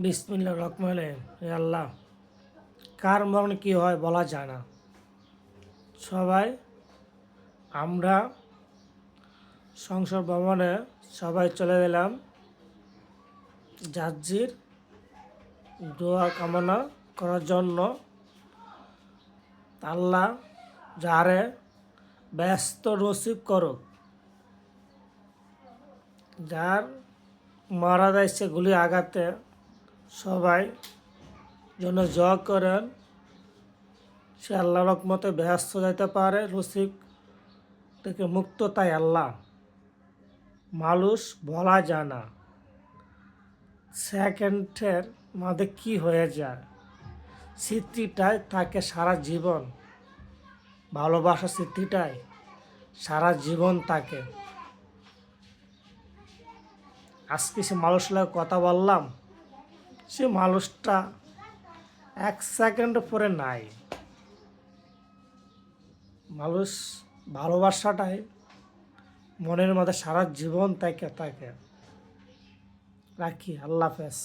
বিসমিল্লাহ রহমান রহিম। হে আল্লাহ, কার মরণ কী হয় বলা যায় না। আমরা সংসার ভ্রমণে সবাই চলে গেলাম জাজির দোয়া কামনা করার জন্য। আল্লাহ যারে ব্যস্ত নসিব করুক, যার মারা যাচ্ছে গুলি আঘাতে, সবাই জন্য দোয়া করেন সে আল্লাহ রহমতে ব্যস্ত যাইতে পারে, নসিব থেকে মুক্ত। তাই আল্লাহ, মানুষ বলা যায় না সেকেন্ডের মধ্যে কি হয়ে যায়। স্মৃতিটাই তাকে সারা জীবন, ভালোবাসার স্মৃতিটাই সারা জীবন তাকে। আজকে সে মানুষের লাগে কথা বললাম, সে মানুষটা 1 সেকেন্ড পরে নাই। মানুষ ভালোবাসাটাই মনের মধ্যে সারা জীবন তাকে রাখি। আল্লাহ হাফেজ।